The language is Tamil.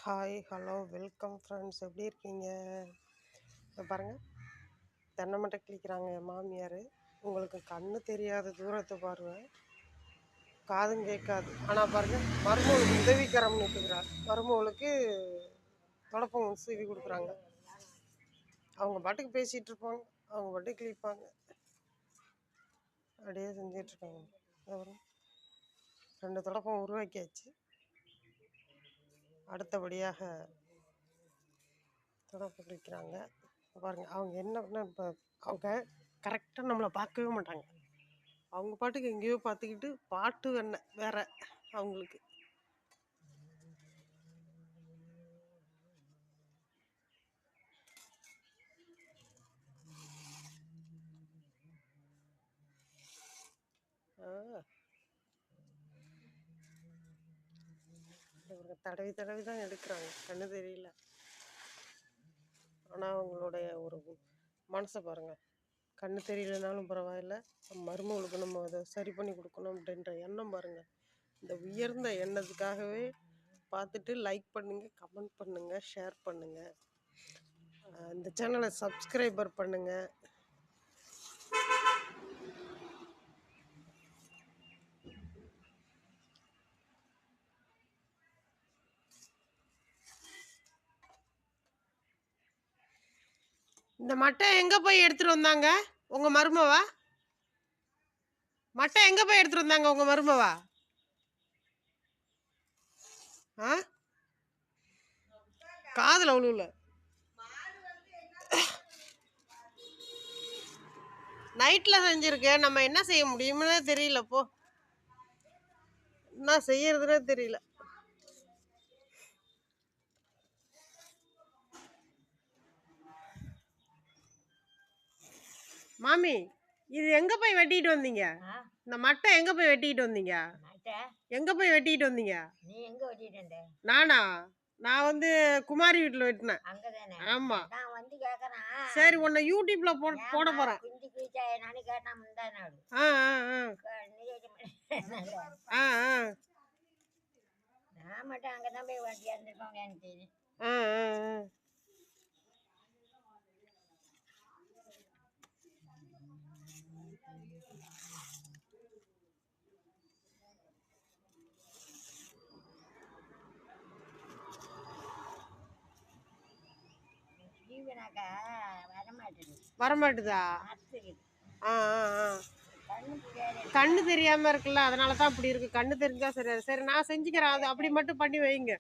ஹாய் ஹலோ வெல்கம் ஃப்ரெண்ட்ஸ், எப்படி இருக்கீங்க? இப்போ பாருங்கள், தென்னை மட்டை கிழிக்கிறாங்க என் மாமியார். உங்களுக்கு கண்ணு தெரியாத தூரத்தை பாருங்கள், காதும் கேட்காது. ஆனால் பாருங்கள், மருமகளுக்கு உதவிக்கரம் நீட்டுக்கிறார். மருமகளுக்கு தொடப்பம் சீவி கொடுக்குறாங்க. அவங்க பாட்டுக்கு பேசிகிட்டு இருப்பாங்க, அவங்க பாட்டுக்கு கிழிப்பாங்க, அப்படியே செஞ்சிட்ருக்காங்க. அப்புறம் 2 தொடப்பம் உருவாக்கியாச்சு. அடுத்தபடியாக தொடப்பம் கிழிக்கிறாங்க. பாருங்கள், அவங்க என்ன இப்போ அவங்க கரெக்டாக நம்மளை பார்க்கவே மாட்டாங்க. அவங்க பாட்டுக்கு எங்கேயோ பார்த்துக்கிட்டு பாட்டு வேற அவங்களுக்கு. தடவி தடவி தான் எடுக்கிறாங்க, கண்ணு தெரியல. ஆனால் அவங்களுடைய ஒரு மனசை பாருங்கள், கண்ணு தெரியலனாலும் பரவாயில்ல, மருமகளுக்கு நம்ம அதை சரி பண்ணி கொடுக்கணும் அப்படின்ற எண்ணம் பாருங்கள். இந்த உயர்ந்த எண்ணத்துக்காகவே பார்த்துட்டு லைக் பண்ணுங்கள், கமெண்ட் பண்ணுங்கள், ஷேர் பண்ணுங்கள், இந்த சேனலை சப்ஸ்கிரைபர் பண்ணுங்கள். இந்த மட்டை எங்கே போய் எடுத்துகிட்டு வந்தாங்க உங்கள் மருமவா? மட்டை எங்கே போய் எடுத்துகிட்டு வந்தாங்க உங்கள் மருமவா? காதில் அவ்வளோ நைட்டில் செஞ்சுருக்கேன். நம்ம என்ன செய்ய முடியும்னே தெரியல. போ, என்ன செய்யறதுனே தெரியல. மாமி, இது எங்க போய் வெட்டிட்டு வந்தீங்க? இந்த மட்டை எங்க போய் வெட்டிட்டு வந்தீங்க? எங்க போய் வெட்டிட்டு வந்தீங்க? நீ எங்க வெட்டிட்டு வந்த? நானா? நான் வந்து குமாரி வீட்டுல வெட்டினேன். அங்கதானே? ஆமா. நான் வந்து கேக்குறேன். சரி, உன்னை யூடியூப்ல போட போறேன். குஞ்சு கிழிச்சா நானே கேட்டா முந்தானாடு. நான் மட்டும் அங்கதான் போய் வெட்டி இருந்திருக்கோம் எனக்கு தெரியும். வரமாட்டுதா? கண்ணு தெரியாம இருக்குல்ல, அதனாலதான் அப்படி இருக்கு. கண்ணு தெரிஞ்சா சரி. சரி, நான் செஞ்சுக்கிறேன். அது அப்படி மட்டும் பண்ணி வைங்க.